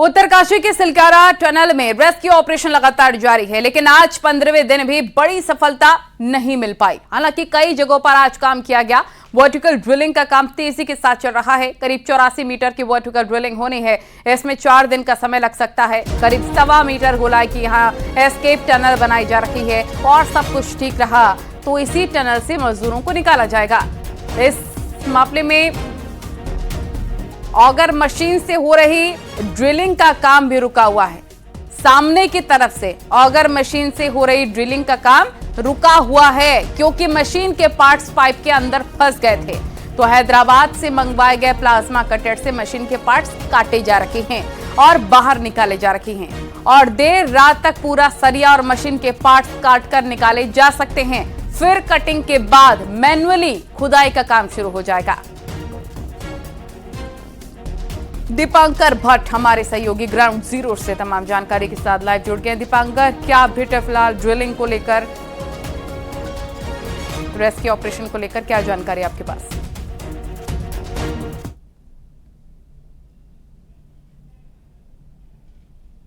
उत्तरकाशी के सिलकारा टनल में rescue operation लगातार जारी है, लेकिन आज 15वें दिन भी बड़ी सफलता नहीं मिल पाई। हालांकि कई जगहों पर आज काम किया गया। वर्टिकल ड्रिलिंग का काम तेजी के साथ चल रहा है। करीब 84 मीटर की वर्टिकल ड्रिलिंग होनी है। इसमें 4 दिन का समय लग सकता है। करीब 1.25 मीटर गोलाई की यहाँ एस्केप टनल बनाई जा रही है और सब कुछ ठीक रहा तो इसी टनल से मजदूरों को निकाला जाएगा। इस मामले में ऑगर मशीन से हो रही ड्रिलिंग का काम भी रुका हुआ है। सामने की तरफ से ऑगर मशीन से हो रही ड्रिलिंग का काम रुका हुआ है क्योंकि मशीन के पार्ट्स पाइप के अंदर फंस गए थे। तो हैदराबाद से मंगवाए गए प्लाज्मा कटर से मशीन के पार्ट्स काटे जा रहे हैं और बाहर निकाले जा रहे हैं और देर रात तक पूरा सरिया और मशीन के पार्ट्स काटकर निकाले जा सकते हैं। फिर कटिंग के बाद मैन्युअली खुदाई का काम शुरू हो जाएगा। दीपांकर भट्ट हमारे सहयोगी ग्राउंड जीरो से तमाम जानकारी के साथ लाइव जुड़ गए। दीपांकर, क्या अपडेट है फिलहाल ड्रिलिंग को लेकर, रेस्क्यू ऑपरेशन को लेकर क्या जानकारी आपके पास?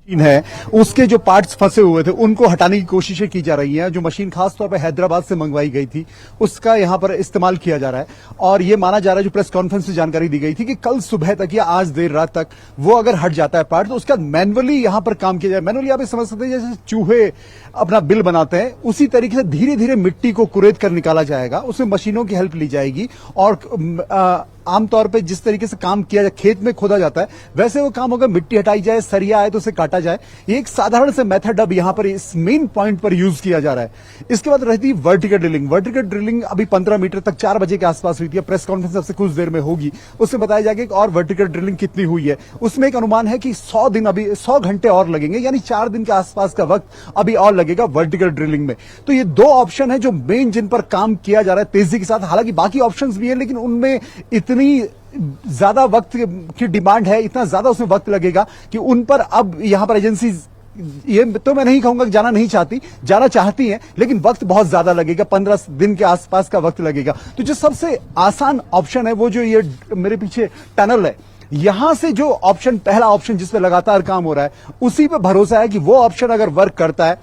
है उसके जो पार्ट्स फंसे हुए थे उनको हटाने की कोशिशें की जा रही हैं। जो मशीन खासतौर पर हैदराबाद से मंगवाई गई थी उसका यहां पर इस्तेमाल किया जा रहा है और ये माना जा रहा है, जो प्रेस कॉन्फ्रेंस में जानकारी दी गई थी कि कल सुबह तक या आज देर रात तक वो अगर हट जाता है पार्ट तो उसका मैनुअली यहां पर काम किया जाए। मैनुअली आप समझ सकते हैं जैसे चूहे अपना बिल बनाते हैं उसी तरीके से धीरे धीरे मिट्टी को कुरेद कर निकाला जाएगा। उसमें मशीनों की हेल्प ली जाएगी और आमतौर पे जिस तरीके से काम किया जाए, खेत में खोदा जाता है वैसे वो काम होगा। मिट्टी हटाई जाए, सरिया आए तो उसे काटा जाए। ये एक साधारण से मेथड अब यहां पर इस मेन पॉइंट पर यूज किया जा रहा है। इसके बाद रहती है वर्टिकल ड्रिलिंग। वर्टिकल ड्रिलिंग अभी 15 मीटर तक 4 बजे के आसपास हुई थी। प्रेस कॉन्फ्रेंस सबसे कुछ देर में होगी, उसमें बताया जाएगा कि और वर्टिकल ड्रिलिंग कितनी हुई है। उसमें एक अनुमान है कि 100 घंटे और लगेंगे, यानी 4 दिन के आसपास का वक्त अभी और लगेगा वर्टिकल ड्रिलिंग में। तो ये 2 ऑप्शन है जो मेन जिन पर काम किया जा रहा है तेजी के साथ। हालांकि बाकी ऑप्शन भी है लेकिन उनमें इतनी ज्यादा वक्त की डिमांड है, इतना ज्यादा उसमें वक्त लगेगा कि उन पर अब यहां पर एजेंसी, ये तो मैं नहीं कहूंगा कि जाना नहीं चाहती, जाना चाहती हैं लेकिन वक्त बहुत ज्यादा लगेगा। 15 दिन के आसपास का वक्त लगेगा। तो जो सबसे आसान ऑप्शन है वो जो ये मेरे पीछे टनल है, यहां से जो ऑप्शन, पहला ऑप्शन जिस पे लगातार काम हो रहा है उसी पे भरोसा है कि वो ऑप्शन अगर वर्क करता है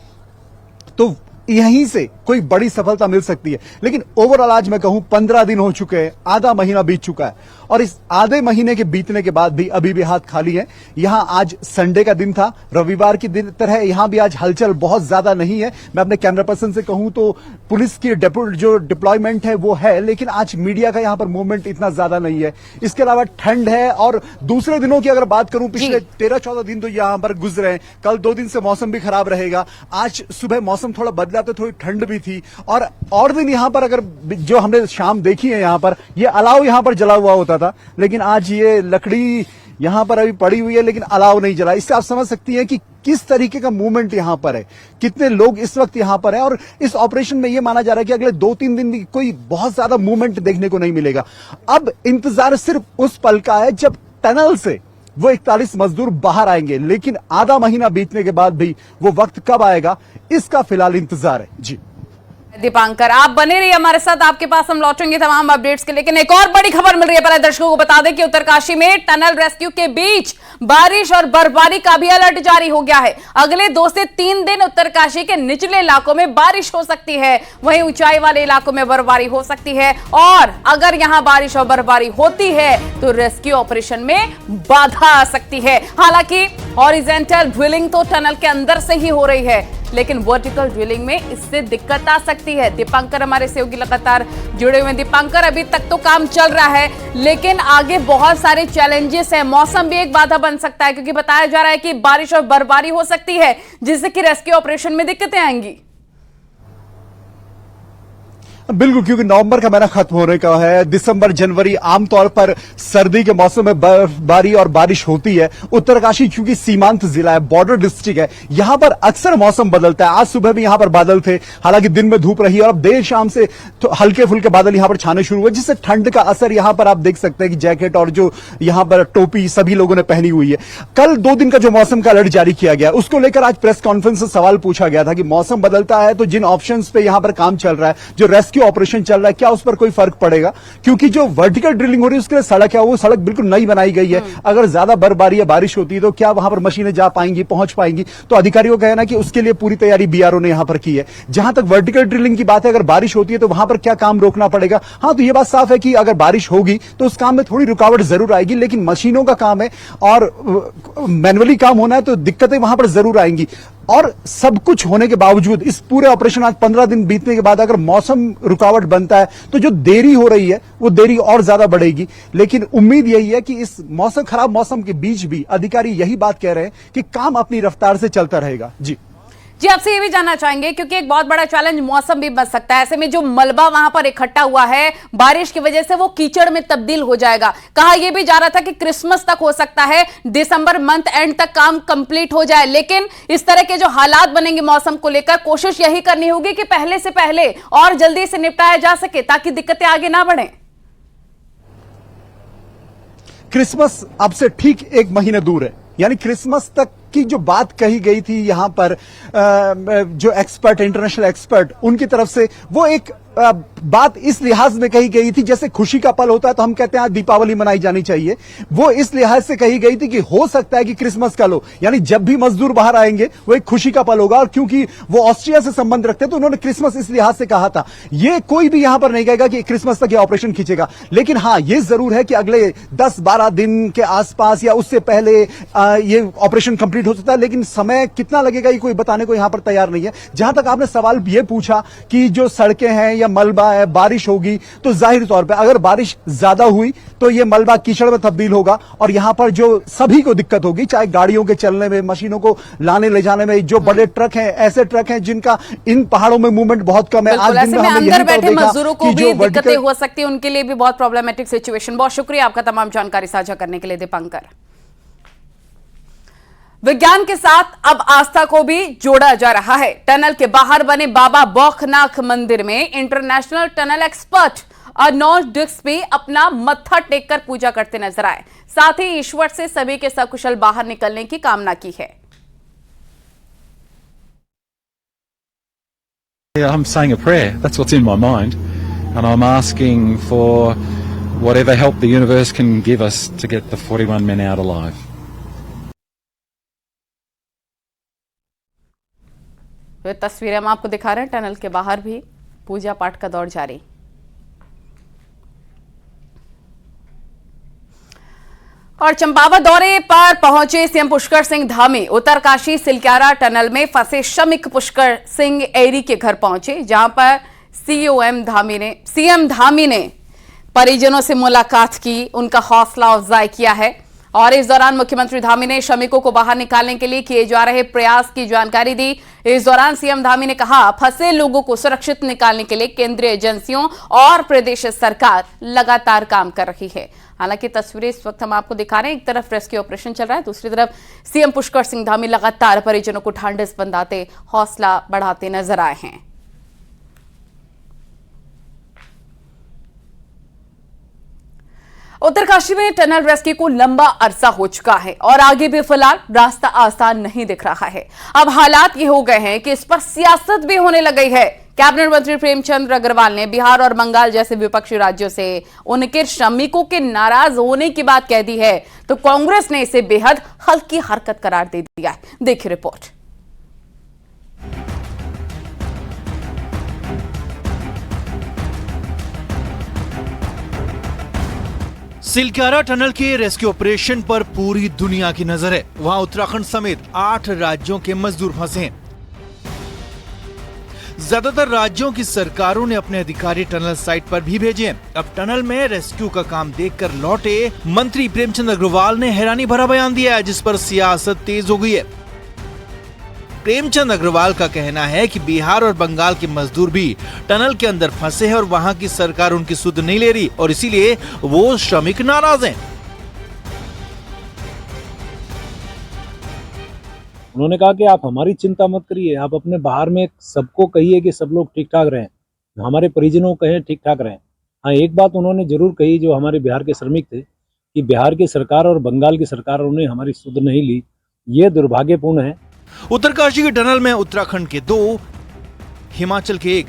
तो यहीं से कोई बड़ी सफलता मिल सकती है। लेकिन ओवरऑल आज मैं कहूं 15 दिन हो चुके हैं, आधा महीना बीत चुका है और इस आधे महीने के बीतने के बाद भी अभी भी हाथ खाली है। यहां आज संडे का दिन था, रविवार की दिन तरह यहां भी आज हलचल बहुत ज्यादा नहीं है। मैं अपने कैमरा पर्सन से कहूं तो पुलिस की जो डिप्लॉयमेंट है वो है, लेकिन आज मीडिया का यहां पर मूवमेंट इतना ज्यादा नहीं है। इसके अलावा ठंड है और दूसरे दिनों की अगर बात करूं, पिछले 13-14 दिन तो यहां पर गुजरे हैं। कल 2 दिन से मौसम भी खराब रहेगा। आज सुबह मौसम थोड़ा बदला तो थोड़ी ठंड भी थी और दिन यहां पर अगर जो हमने शाम देखी है यहां पर ये अलाव यहां पर जला हुआ होता था, लेकिन आज ये लकड़ी यहां पर अभी पड़ी हुई है लेकिन अलाव नहीं जला। इससे आप समझ सकती हैं कि किस तरीके का मूवमेंट यहां पर है, कितने लोग इस वक्त यहां पर है। और इस ऑपरेशन में यह माना जा रहा है कि अगले 2-3 दिन भी कोई बहुत ज्यादा मूवमेंट देखने को नहीं मिलेगा। अब इंतजार सिर्फ उस पल का है जब टनल से वो 41 मजदूर बाहर आएंगे, लेकिन आधा महीना बीतने के बाद भी वो वक्त कब आएगा इसका फिलहाल इंतजार है। जी दीपांकर, आप बने रहिए हमारे साथ, आपके पास हम लौटेंगे तमाम अपडेट्स के। लेकिन एक और बड़ी खबर मिल रही है, पहले दर्शकों को बता दें कि उत्तरकाशी में टनल रेस्क्यू के बीच बारिश और बर्फबारी का भी अलर्ट जारी हो गया है। अगले 2 से 3 दिन उत्तरकाशी के निचले इलाकों में बारिश हो सकती है, वहीं ऊंचाई वाले इलाकों में बर्फबारी हो सकती है और अगर यहां बारिश और बर्फबारी होती है तो रेस्क्यू ऑपरेशन में बाधा आ सकती है। हालांकि हॉरिजॉन्टल ड्रिलिंग तो टनल के अंदर से ही हो रही है, लेकिन वर्टिकल ड्रिलिंग में इससे दिक्कत आ सकती है। दीपांकर हमारे सहयोगी लगातार जुड़े हुए हैं। दीपांकर, अभी तक तो काम चल रहा है लेकिन आगे बहुत सारे चैलेंजेस हैं। मौसम भी एक बाधा बन सकता है क्योंकि बताया जा रहा है कि बारिश और बर्फबारी हो सकती है जिससे कि रेस्क्यू ऑपरेशन में दिक्कतें आएंगी। बिल्कुल, क्योंकि नवंबर का महीना खत्म होने का है। दिसंबर जनवरी आमतौर पर सर्दी के मौसम में बर्फबारी और बारिश होती है। उत्तरकाशी क्योंकि सीमांत जिला है, बॉर्डर डिस्ट्रिक्ट है, यहां पर अक्सर मौसम बदलता है। आज सुबह भी यहां पर बादल थे, हालांकि दिन में धूप रही और अब देर शाम से तो हल्के फुल्के बादल यहां पर छाने शुरू हुए, जिससे ठंड का असर यहां पर आप देख सकते हैं कि जैकेट और जो यहां पर टोपी सभी लोगों ने पहनी हुई है। कल 2 दिन का जो मौसम का अलर्ट जारी किया गया उसको लेकर आज प्रेस कॉन्फ्रेंस में सवाल पूछा गया था कि मौसम बदलता है तो जिन ऑप्शंस पे यहां पर काम चल रहा है, जो रेस्क्यू रेस्क्यू ऑपरेशन चल रहा है, क्या उस पर कोई फर्क पड़ेगा? क्योंकि जो वर्टिकल ड्रिलिंग हो रही है उसके लिए सड़क है, वो सड़क बिल्कुल नई बनाई गई है। अगर ज्यादा बर्फबारी या बारिश होती है तो क्या वहां पर मशीनें जा पाएंगी, पहुंच पाएंगी? तो अधिकारियों का कहना है कि उसके लिए पूरी तैयारी बीआरओ ने यहां पर की है। जहां तक वर्टिकल ड्रिलिंग की बात है, अगर बारिश होती है तो वहां पर क्या काम रोकना पड़ेगा? हाँ, तो यह बात साफ है कि अगर बारिश होगी तो उस काम में थोड़ी रुकावट जरूर आएगी, लेकिन मशीनों का काम है और मैनुअली काम होना है तो दिक्कतें वहां पर जरूर आएंगी। और सब कुछ होने के बावजूद इस पूरे ऑपरेशन आज 15 दिन बीतने के बाद अगर मौसम रुकावट बनता है तो जो देरी हो रही है वो देरी और ज्यादा बढ़ेगी। लेकिन उम्मीद यही है कि इस खराब मौसम के बीच भी अधिकारी यही बात कह रहे हैं कि काम अपनी रफ्तार से चलता रहेगा। जी, आपसे ये भी जानना चाहेंगे क्योंकि एक बहुत बड़ा चैलेंज मौसम भी बन सकता है। ऐसे में जो मलबा वहां पर इकट्ठा हुआ है बारिश की वजह से वो कीचड़ में तब्दील हो जाएगा। कहा यह भी जा रहा था कि क्रिसमस तक हो सकता है, दिसंबर मंथ एंड तक काम कंप्लीट हो जाए, लेकिन इस तरह के जो हालात बनेंगे मौसम को लेकर कोशिश यही करनी होगी कि पहले से पहले और जल्दी से निपटाया जा सके ताकि दिक्कतें आगे ना बढ़े। क्रिसमस अब से ठीक 1 महीने दूर है, यानी क्रिसमस तक की जो बात कही गई थी यहां पर जो एक्सपर्ट, इंटरनेशनल एक्सपर्ट, उनकी तरफ से वो एक बात इस लिहाज में कही गई थी जैसे खुशी का पल होता है तो हम कहते हैं दीपावली मनाई जानी चाहिए, वो इस लिहाज से कही गई थी कि हो सकता है कि क्रिसमस का लो, यानी जब भी मजदूर बाहर आएंगे वो एक खुशी का पल होगा। और क्योंकि वो ऑस्ट्रिया से संबंध रखते हैं तो उन्होंने क्रिसमस इस लिहाज से कहा था। ये कोई भी यहां पर नहीं कहेगा कि क्रिसमस तक ये ऑपरेशन खींचेगा, लेकिन हां ये जरूर है कि अगले 10-12 दिन के आसपास या उससे पहले ये ऑपरेशन कंप्लीट हो सकता है, लेकिन समय कितना लगेगा ये कोई बताने को यहां पर तैयार नहीं है। जहां तक आपने सवाल ये पूछा कि जो सड़कें हैं या मलबा है, बारिश होगी तो जाहिर तौर पे अगर बारिश ज्यादा हुई तो ये मलबा कीचड़ में तब्दील होगा और यहां पर जो सभी को दिक्कत होगी, चाहे गाड़ियों के चलने में, मशीनों को लाने ले जाने में। जो बड़े ट्रक हैं, ऐसे ट्रक हैं जिनका इन पहाड़ों में मूवमेंट बहुत कम है। आज दिन में हमने अंदर बैठे मजदूरों को भी दिक्कतें हो सकती है, उनके लिए भी बहुत प्रॉब्लमेटिक सिचुएशन। बहुत शुक्रिया आपका तमाम जानकारी साझा करने के लिए दीपांकर। विज्ञान के साथ अब आस्था को भी जोड़ा जा रहा है। टनल के बाहर बने बाबा बौखनाथ मंदिर में international tunnel expert Arnold Dix भी अपना मत्था टेककर पूजा करते नजर आए। साथ ही ईश्वर से सभी के सकुशल बाहर निकलने की कामना की है। I'm saying a prayer. That's what's in my mind, and I'm asking for whatever help the universe can give us to get the 41 men out alive. वे तस्वीरें हम आपको दिखा रहे हैं, टनल के बाहर भी पूजा पाठ का दौर जारी। और चंपावत दौरे पर पहुंचे सीएम पुष्कर सिंह धामी उत्तरकाशी सिलक्यारा टनल में फंसे श्रमिक पुष्कर सिंह एरी के घर पहुंचे, जहां पर सीएम धामी ने परिजनों से मुलाकात की, उनका हौसला अफजाई किया है। और इस दौरान मुख्यमंत्री धामी ने श्रमिकों को बाहर निकालने के लिए किए जा रहे प्रयास की जानकारी दी। इस दौरान सीएम धामी ने कहा, फंसे लोगों को सुरक्षित निकालने के लिए केंद्रीय एजेंसियों और प्रदेश सरकार लगातार काम कर रही है। हालांकि तस्वीरें इस वक्त हम आपको दिखा रहे हैं, एक तरफ रेस्क्यू ऑपरेशन चल रहा है, दूसरी तरफ सीएम पुष्कर सिंह धामी लगातार परिजनों को ढांढस बंधाते, हौसला बढ़ाते नजर आए हैं। उत्तरकाशी में टनल रेस्क्यू को लंबा अरसा हो चुका है और आगे भी फिलहाल रास्ता आसान नहीं दिख रहा है। अब हालात ये हो गए हैं कि इस पर सियासत भी होने लग गई है। कैबिनेट मंत्री प्रेमचंद अग्रवाल ने बिहार और बंगाल जैसे विपक्षी राज्यों से उनके श्रमिकों के नाराज होने की बात कह दी है, तो कांग्रेस ने इसे बेहद हल्की हरकत करार दे दिया है। देखिए रिपोर्ट। सिलक्यारा टनल के रेस्क्यू ऑपरेशन पर पूरी दुनिया की नजर है। वहां उत्तराखंड समेत 8 राज्यों के मजदूर फंसे हैं। ज्यादातर राज्यों की सरकारों ने अपने अधिकारी टनल साइट पर भी भेजे हैं। अब टनल में रेस्क्यू का काम देखकर लौटे मंत्री प्रेमचंद अग्रवाल ने हैरानी भरा बयान दिया है, जिस पर सियासत तेज हो गई है। प्रेमचंद अग्रवाल का कहना है कि बिहार और बंगाल के मजदूर भी टनल के अंदर फंसे हैं और वहां की सरकार उनकी सुध नहीं ले रही और इसीलिए वो श्रमिक नाराज हैं। उन्होंने कहा कि आप हमारी चिंता मत करिए, आप अपने बाहर में सबको कहिए कि सब लोग ठीक ठाक रहें, हमारे परिजनों को कहें ठीक ठाक रहें। हाँ, एक बात उन्होंने जरूर कही, जो हमारे बिहार के श्रमिक थे, कि बिहार की सरकार और बंगाल की सरकार ने हमारी सुध नहीं ली। ये दुर्भाग्यपूर्ण है। उत्तरकाशी के टनल में उत्तराखंड के 2, हिमाचल के 1,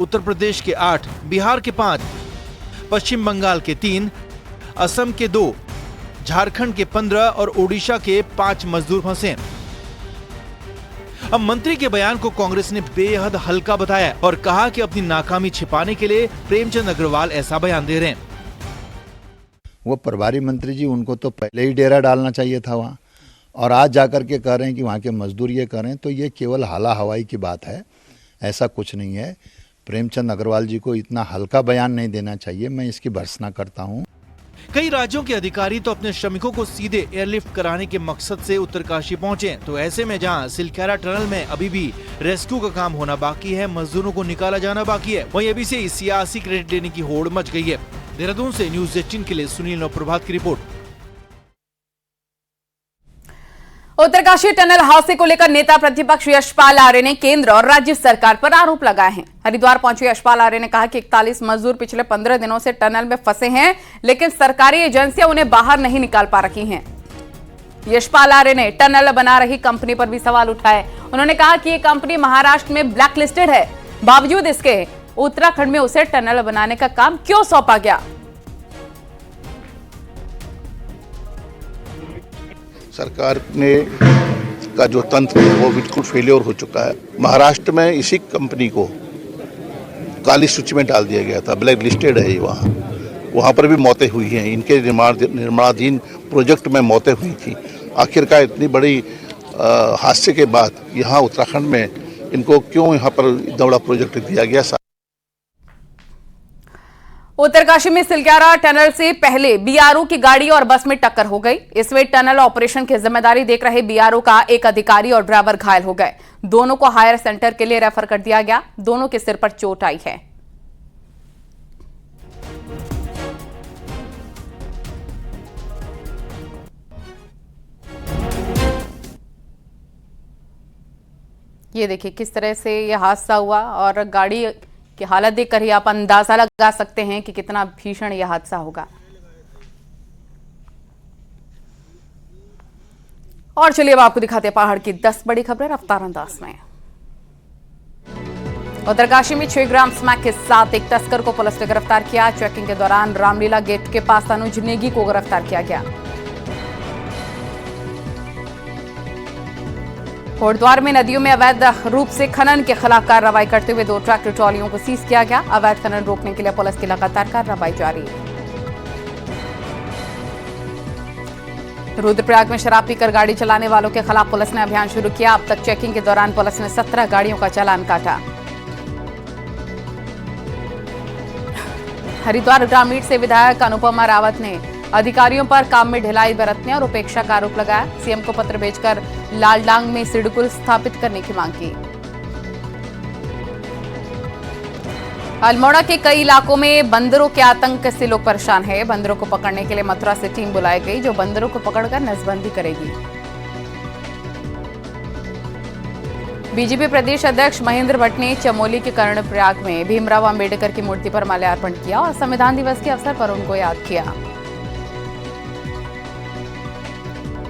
उत्तर प्रदेश के 8, बिहार के 5, पश्चिम बंगाल के 3, असम के 2, झारखंड के 15 और ओडिशा के 5 मजदूर फंसे। अब मंत्री के बयान को कांग्रेस ने बेहद हल्का बताया और कहा कि अपनी नाकामी छिपाने के लिए प्रेमचंद अग्रवाल ऐसा बयान दे रहे हैं। वो प्रभारी मंत्री जी, उनको तो पहले ही डेरा डालना चाहिए था वहाँ, और आज जाकर के कह रहे हैं कि वहाँ के मजदूर ये कर रहे हैं, तो ये केवल हाला हवाई की बात है, ऐसा कुछ नहीं है। प्रेमचंद अग्रवाल जी को इतना हल्का बयान नहीं देना चाहिए, मैं इसकी भर्त्सना करता हूँ। कई राज्यों के अधिकारी तो अपने श्रमिकों को सीधे एयरलिफ्ट कराने के मकसद से उत्तरकाशी पहुंचे, तो ऐसे में जहां सिलखेरा टनल में अभी भी रेस्क्यू का काम होना बाकी है, मजदूरों को निकाला जाना बाकी है, वहीं अभी से सियासी क्रेडिट लेने की होड़ मच गई है। देहरादून से न्यूज़ 18 के लिए सुनील और प्रभात की रिपोर्ट। उत्तरकाशी टनल हादसे को लेकर नेता प्रतिपक्ष यशपाल आर्य ने केंद्र और राज्य सरकार पर आरोप लगाए हैं। हरिद्वार पहुंचे यशपाल आर्य ने कहा कि 41 मजदूर पिछले 15 दिनों से टनल में फंसे हैं, लेकिन सरकारी एजेंसियां उन्हें बाहर नहीं निकाल पा रही हैं। यशपाल आर्य ने टनल बना रही कंपनी पर भी सवाल उठाए। उन्होंने कहा कि ये कंपनी महाराष्ट्र में ब्लैक लिस्टेड है, बावजूद इसके उत्तराखंड में उसे टनल बनाने का काम क्यों सौंपा गया। सरकार ने का जो तंत्र है वो बिल्कुल फेलियर हो चुका है। महाराष्ट्र में इसी कंपनी को काली सूची में डाल दिया गया था, ब्लैक लिस्टेड है ये। वहाँ पर भी मौतें हुई हैं, इनके निर्माणाधीन प्रोजेक्ट में मौतें हुई थी। आखिरकार इतनी बड़ी हादसे के बाद यहाँ उत्तराखंड में इनको क्यों यहाँ पर दौड़ा प्रोजेक्ट दिया गया। उत्तरकाशी में सिलखेरा टनल से पहले बीआरओ की गाड़ी और बस में टक्कर हो गई। इसमें टनल ऑपरेशन की जिम्मेदारी देख रहे बीआरओ का एक अधिकारी और ड्राइवर घायल हो गए। दोनों को हायर सेंटर के लिए रेफर कर दिया गया। दोनों के सिर पर चोट आई है। ये देखिए किस तरह से यह हादसा हुआ और गाड़ी की हालत देखकर ही आप अंदाजा लगा सकते हैं कि कितना भीषण यह हादसा होगा। और चलिए अब आपको दिखाते हैं पहाड़ की 10 बड़ी खबरें रफ्तार अंदाज में। उत्तरकाशी में 6 ग्राम स्मैक के साथ एक तस्कर को पुलिस ने गिरफ्तार किया। चेकिंग के दौरान रामलीला गेट के पास अनुज नेगी को गिरफ्तार किया गया। हरिद्वार में नदियों में अवैध रूप से खनन के खिलाफ कार्रवाई करते हुए 2 ट्रैक्टर ट्रॉलियों को सीज किया गया। अवैध खनन रोकने के लिए पुलिस की लगातार कार्रवाई जारी है। रुद्रप्रयाग में शराब पीकर गाड़ी चलाने वालों के खिलाफ पुलिस ने अभियान शुरू किया। अब तक चेकिंग के दौरान पुलिस ने 17 गाड़ियों का चालान काटा। हरिद्वार ग्रामीण से विधायक अनुपमा रावत ने अधिकारियों पर काम में ढिलाई बरतने और उपेक्षा का आरोप लगाया। सीएम को पत्र भेजकर लालडांग में सिडकुल स्थापित करने की मांग की। अल्मोड़ा के कई इलाकों में बंदरों के आतंक से लोग परेशान हैं। बंदरों को पकड़ने के लिए मथुरा से टीम बुलाई गई, जो बंदरों को पकड़कर नसबंदी करेगी। बीजेपी प्रदेश अध्यक्ष महेंद्र भट्ट ने चमोली के कर्णप्रयाग में भीमराव अंबेडकर की मूर्ति पर माल्यार्पण किया और संविधान दिवस के अवसर पर उनको याद किया।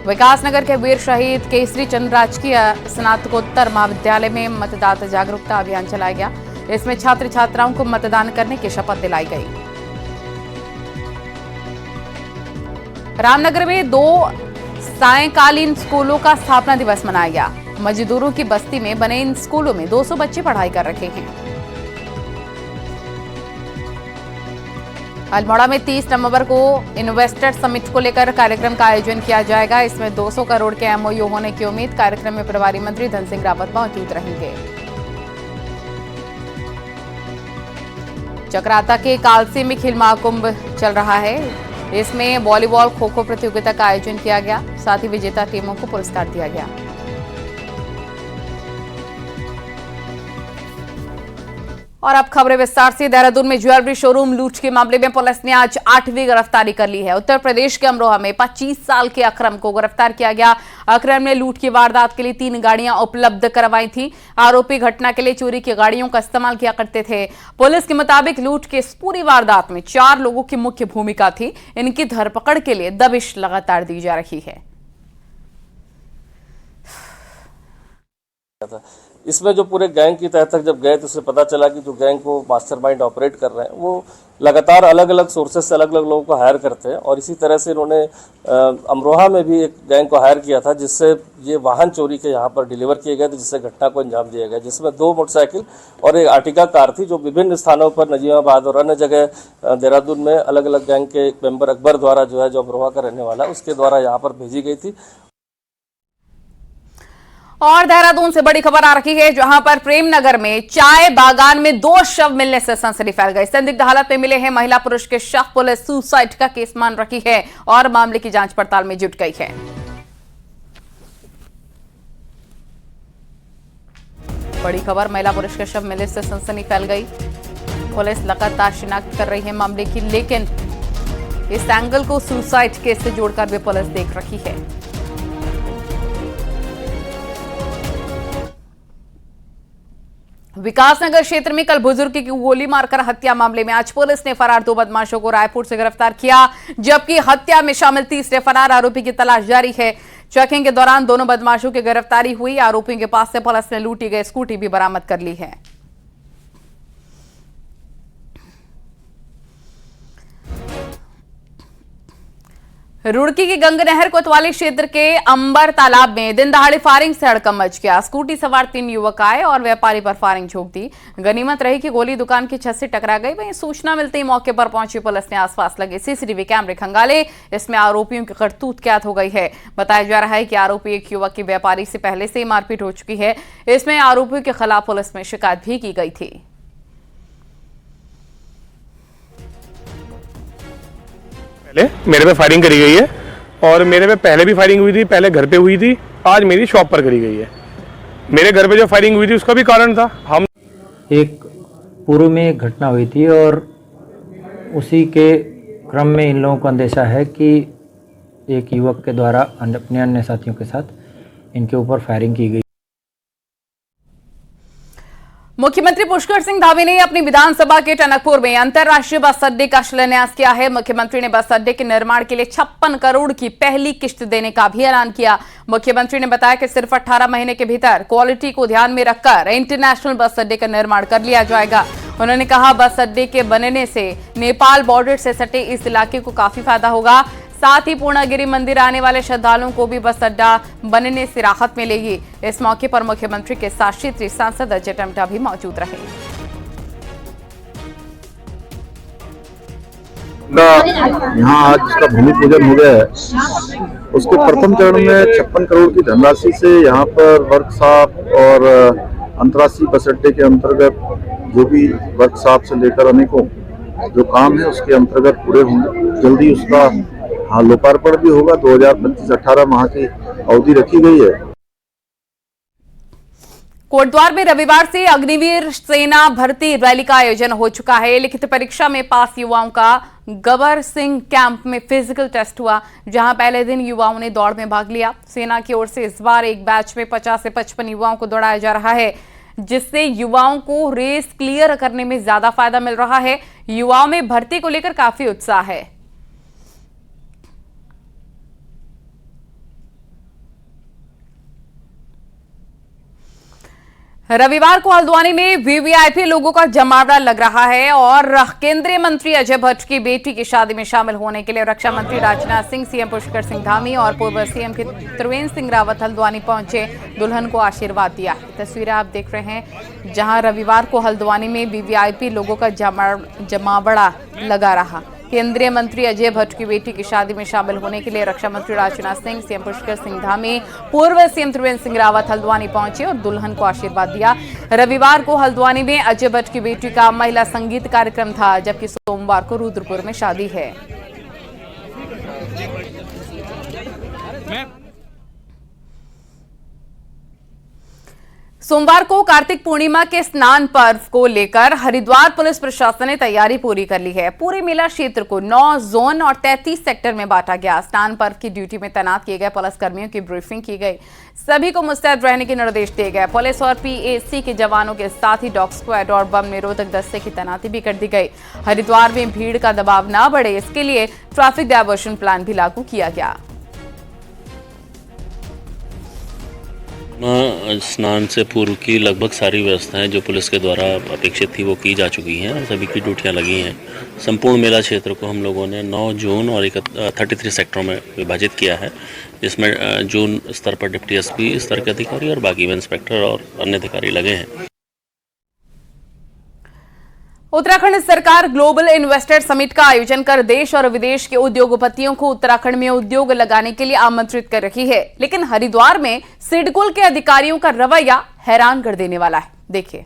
विकासनगर के वीर शहीद केसरी चंद्र राजकीय स्नातकोत्तर महाविद्यालय में मतदाता जागरूकता अभियान चलाया गया। इसमें छात्र छात्राओं को मतदान करने की शपथ दिलाई गई। रामनगर में 2 सायंकालीन स्कूलों का स्थापना दिवस मनाया गया। मजदूरों की बस्ती में बने इन स्कूलों में 200 बच्चे पढ़ाई कर रहे हैं। अल्मोड़ा में 30 नवंबर को इन्वेस्टर समिट को लेकर कार्यक्रम का आयोजन किया जाएगा। इसमें 200 करोड़ के एमओयू होने की उम्मीद। कार्यक्रम में प्रभारी मंत्री धन सिंह रावत मौजूद रहेंगे। चक्राता के कालसी में खेल महाकुंभ चल रहा है। इसमें वॉलीबॉल खो खो प्रतियोगिता का आयोजन किया गया। साथ ही विजेता टीमों को पुरस्कार दिया गया। और अब खबरें विस्तार से। देहरादून में ज्वेलरी शोरूम लूट के मामले में पुलिस ने आज 8वीं गिरफ्तारी कर ली है। उत्तर प्रदेश के अमरोहा में 25 साल के अकरम को गिरफ्तार किया गया। अकरम ने लूट की वारदात के लिए 3 गाड़ियां उपलब्ध करवाई थी। आरोपी घटना के लिए चोरी की गाड़ियों का इस्तेमाल किया करते थे। पुलिस के मुताबिक लूट की इस पूरी वारदात में 4 लोगों की मुख्य भूमिका थी। इनकी धरपकड़ के लिए दबिश लगातार दी जा रही है। इसमें जो पूरे गैंग की तह तक जब गए तो उसे पता चला कि जो गैंग को मास्टरमाइंड ऑपरेट कर रहे हैं वो लगातार अलग अलग सोर्सेस से अलग अलग लोगों को हायर करते हैं। और इसी तरह से इन्होंने अमरोहा में भी एक गैंग को हायर किया था, जिससे ये वाहन चोरी के यहाँ पर डिलीवर किए गए थे, जिससे घटना को अंजाम दिया गया, जिसमें 2 मोटरसाइकिल और एक आर्टिका कार थी, जो विभिन्न स्थानों पर नजीमाबाद और अन्य जगह देहरादून में अलग अलग गैंग के एक मेंबर अकबर द्वारा जो है, जो अमरोहा का रहने वाला, उसके द्वारा यहाँ पर भेजी गई थी। और देहरादून से बड़ी खबर आ रही है, जहां पर प्रेमनगर में चाय बागान में 2 शव मिलने से सनसनी फैल गई। संदिग्ध हालत में मिले हैं महिला पुरुष के शव। पुलिस सुसाइड का केस मान रही है और मामले की जांच पड़ताल में जुट गई है। बड़ी खबर, महिला पुरुष के शव मिलने से सनसनी फैल गई। पुलिस लगातार शिनाख्त कर रही है मामले की, लेकिन इस एंगल को सुसाइड केस से जोड़कर भी पुलिस देख रही है। विकासनगर क्षेत्र में कल बुजुर्ग की गोली मारकर हत्या मामले में आज पुलिस ने फरार 2 बदमाशों को रायपुर से गिरफ्तार किया, जबकि हत्या में शामिल तीसरे फरार आरोपी की तलाश जारी है। चेकिंग के दौरान दोनों बदमाशों की गिरफ्तारी हुई। आरोपियों के पास से पुलिस ने लूटी गई स्कूटी भी बरामद कर ली है। रुड़की की गंगनहर कोतवाली क्षेत्र के अंबर तालाब में दिन दहाड़े फायरिंग से हड़कंप मच गया। स्कूटी सवार 3 युवक आए और व्यापारी पर फायरिंग झोंक दी। गनीमत रही कि गोली दुकान की छत से टकरा गई। वहीं सूचना मिलते ही मौके पर पहुंची पुलिस ने आसपास लगे सीसीटीवी कैमरे खंगाले। इसमें आरोपियों की करतूत कैद हो गई है। बताया जा रहा है कि आरोपी एक युवक की व्यापारी से पहले से ही मारपीट हो चुकी है। इसमें आरोपियों के खिलाफ पुलिस में शिकायत भी की गई थी। मेरे पे फायरिंग करी गई है और मेरे पे पहले भी फायरिंग हुई थी, पहले घर पे हुई थी, आज मेरी शॉप पर करी गई है। मेरे घर पे जो फायरिंग हुई थी उसका भी कारण था। हम एक पूर्व में एक घटना हुई थी और उसी के क्रम में इन लोगों को अंदेशा है कि एक युवक के द्वारा अपने अन्य साथियों के साथ इनके ऊपर फायरिंग की गई। मुख्यमंत्री पुष्कर सिंह धामी ने अपनी विधानसभा के टनकपुर में अंतर्राष्ट्रीय बस अड्डे का शिलान्यास किया है। मुख्यमंत्री ने बस अड्डे के निर्माण के लिए 56 करोड़ की पहली किश्त देने का भी ऐलान किया। मुख्यमंत्री ने बताया कि सिर्फ 18 महीने के भीतर क्वालिटी को ध्यान में रखकर इंटरनेशनल बस अड्डे का निर्माण कर लिया जाएगा। उन्होंने कहा, बस अड्डे के बनने से नेपाल बॉर्डर से सटे इस इलाके को काफी फायदा होगा। साथ ही पूर्णागिरि मंदिर आने वाले श्रद्धालुओं को भी बस अड्डा बनने से राहत मिलेगी। इस मौके पर मुख्यमंत्री के साथ क्षेत्रीय सांसद अजय टमटा भी मौजूद रहे। यहाँ आज इसका भूमि पूजन हो गया है। उसके प्रथम चरण में 56 करोड़ की धनराशि से यहाँ पर वर्कशॉप और अंतर्राष्ट्रीय बस अड्डे के अंतर्गत जो भी वर्कशॉप से लेकर अनेकों जो काम है उसके अंतर्गत पूरे होंगे। जल्दी उसका लोकार्पण भी होगा। 2025-18 माह की अवधि रखी गई है। कोटद्वार में रविवार से अग्निवीर सेना भर्ती रैली का आयोजन हो चुका है। लिखित परीक्षा में पास युवाओं का गबर सिंह कैंप में फिजिकल टेस्ट हुआ, जहां पहले दिन युवाओं ने दौड़ में भाग लिया। सेना की ओर से इस बार एक बैच में 50 से 55 युवाओं को दौड़ाया जा रहा है, जिससे युवाओं को रेस क्लियर करने में ज्यादा फायदा मिल रहा है। युवाओं में भर्ती को लेकर काफी उत्साह है। रविवार को हल्द्वानी में वीवीआईपी लोगों का जमावड़ा लग रहा है और केंद्रीय मंत्री अजय भट्ट की बेटी की शादी में शामिल होने के लिए रक्षा मंत्री राजनाथ सिंह, सीएम पुष्कर सिंह धामी और पूर्व सीएम त्रिवेंद्र सिंह रावत हल्द्वानी पहुंचे, दुल्हन को आशीर्वाद दिया। तस्वीरें आप देख रहे हैं, जहां रविवार को हल्द्वानी में वीवीआईपी लोगों का जमावड़ा लगा रहा। केंद्रीय मंत्री अजय भट्ट की बेटी की शादी में शामिल होने के लिए रक्षा मंत्री राजनाथ सिंह, सीएम पुष्कर सिंह धामी, पूर्व सीएम त्रिवेंद्र सिंह रावत हल्द्वानी पहुंचे और दुल्हन को आशीर्वाद दिया। रविवार को हल्द्वानी में अजय भट्ट की बेटी का महिला संगीत कार्यक्रम था, जबकि सोमवार को रुद्रपुर में शादी है। सोमवार को कार्तिक पूर्णिमा के स्नान पर्व को लेकर हरिद्वार पुलिस प्रशासन ने तैयारी पूरी कर ली है। पूरे मेला क्षेत्र को 9 जोन और 33 सेक्टर में बांटा गया। स्नान पर्व की ड्यूटी में तैनात किए गए पुलिस कर्मियों की ब्रीफिंग की गई। सभी को मुस्तैद रहने के निर्देश दिए गए। पुलिस और पीएसी के जवानों के साथ ही डॉग स्क्वाड और बम निरोधक दस्ते की तैनाती भी कर दी गई। हरिद्वार में भीड़ का दबाव न बढ़े, इसके लिए ट्रैफिक डायवर्शन प्लान भी लागू किया गया। स्नान से पूर्व की लगभग सारी व्यवस्थाएं जो पुलिस के द्वारा अपेक्षित थी वो की जा चुकी हैं और सभी की ड्यूटियां लगी हैं। संपूर्ण मेला क्षेत्र को हम लोगों ने 9 जोन और 33 सेक्टरों में विभाजित किया है, जिसमें जोन स्तर पर डिप्टी एसपी स्तर के अधिकारी और बाकी में इंस्पेक्टर और अन्य अधिकारी लगे हैं। उत्तराखंड सरकार ग्लोबल इन्वेस्टर समिट का आयोजन कर देश और विदेश के उद्योगपतियों को उत्तराखंड में उद्योग लगाने के लिए आमंत्रित कर रही है, लेकिन हरिद्वार में सिडकुल के अधिकारियों का रवैया हैरान कर देने वाला है। देखिए।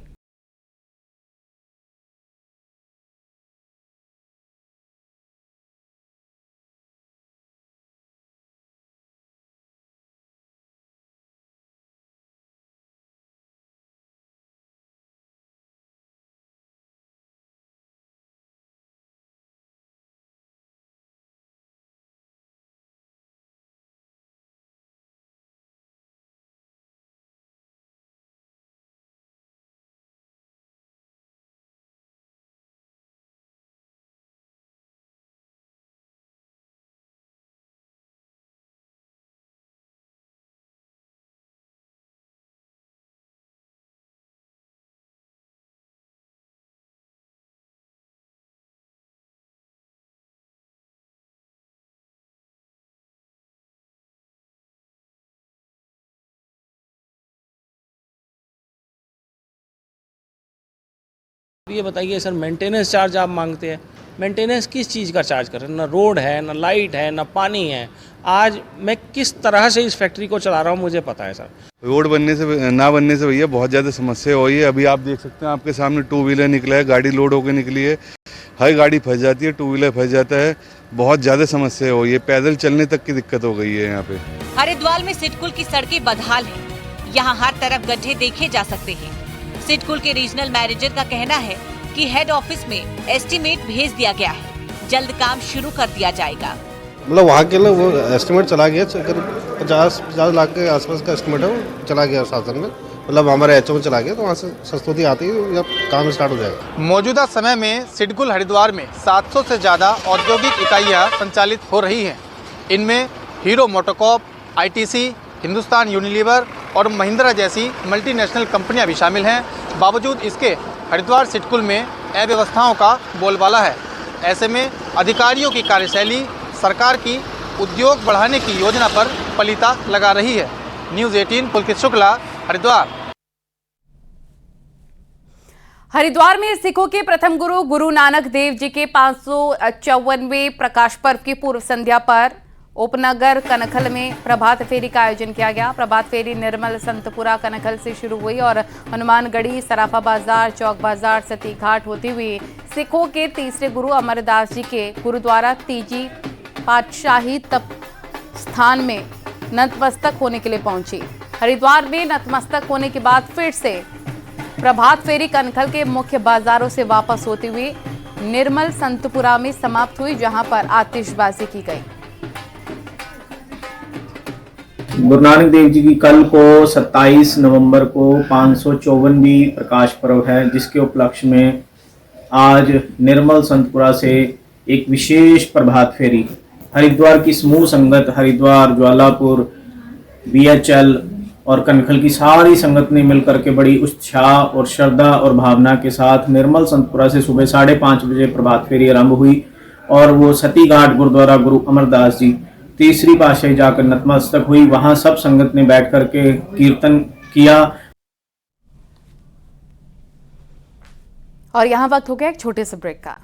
ये बताइए सर, मेंटेनेंस चार्ज आप मांगते हैं, मेंटेनेंस किस चीज़ का चार्ज कर रहे हैं? ना रोड है, ना लाइट है, ना पानी है। आज मैं किस तरह से इस फैक्ट्री को चला रहा हूँ मुझे पता है सर। रोड बनने से ना बनने से भैया बहुत ज़्यादा समस्या हुई है। अभी आप देख सकते हैं, आपके सामने 2 व्हीलर निकला है, गाड़ी लोड होकर निकली है, हर गाड़ी फंस जाती है, 2 व्हीलर फंस जाता है, बहुत ज़्यादा समस्या हुई है, पैदल चलने तक की दिक्कत हो गई है यहाँ पे। हरिद्वार में सिडकुल की सड़कें बदहाल हैं, यहाँ हर तरफ गड्ढे देखे जा सकते हैं। सिडकुल के रीजनल मैनेजर का कहना है कि हेड ऑफिस में एस्टीमेट भेज दिया गया है, जल्द काम शुरू कर दिया जाएगा। मतलब वहाँ के लिए वो एस्टीमेट चला गया, 50 लाख के आसपास का एस्टीमेट है, वो चला गया शासन में, मतलब हमारे एचओ में चला गया, तो वहाँ से संस्तुति आती है या काम स्टार्ट हो जाएगा। मौजूदा समय में सिडकुल हरिद्वार में 700 से ज़्यादा औद्योगिक इकाइयाँ संचालित हो रही हैं। इनमें hero MotoCorp, ITC, Hindustan Unilever और महिंद्रा जैसी मल्टीनेशनल कंपनियां भी शामिल हैं। बावजूद इसके हरिद्वार सिडकुल में अव्यवस्थाओं का बोलबाला है। ऐसे में अधिकारियों की कार्यशैली सरकार की उद्योग बढ़ाने की योजना पर पलीता लगा रही है। न्यूज़ 18 पुलकित शुक्ला, हरिद्वार। हरिद्वार में सिखों के प्रथम गुरु गुरु नानक देव जी के 554वें प्रकाश पर्व की पूर्व संध्या पर उपनगर कनखल में प्रभात फेरी का आयोजन किया गया। प्रभात फेरी निर्मल संतपुरा कनखल से शुरू हुई और हनुमानगढ़ी, सराफा बाजार, चौक बाजार, सती घाट होती हुई सिखों के तीसरे गुरु अमरदास जी के गुरुद्वारा तीजी पातशाही तप स्थान में नतमस्तक होने के लिए पहुंची। हरिद्वार में नतमस्तक होने के बाद फिर से प्रभात फेरी कनखल के मुख्य बाजारों से वापस होती हुई निर्मल संतपुरा में समाप्त हुई, जहां पर आतिशबाजी की गई। गुरु नानक देव जी की कल को 27 नवंबर को 554वीं प्रकाश पर्व है, जिसके उपलक्ष्य में आज निर्मल संतपुरा से एक विशेष प्रभात फेरी हरिद्वार की समूह संगत, हरिद्वार, ज्वालापुर, बीएचएल और कनखल की सारी संगत ने मिलकर के बड़ी उत्साह और श्रद्धा और भावना के साथ निर्मल संतपुरा से सुबह 5:30 बजे प्रभात फेरी आरंभ हुई और वो सती घाट गुरुद्वारा गुरु अमरदास जी तीसरी पातशाही जाकर नतमस्तक हुई। वहां सब संगत ने बैठ करके कीर्तन किया। और यहाँ वक्त हो गया एक छोटे से ब्रेक का।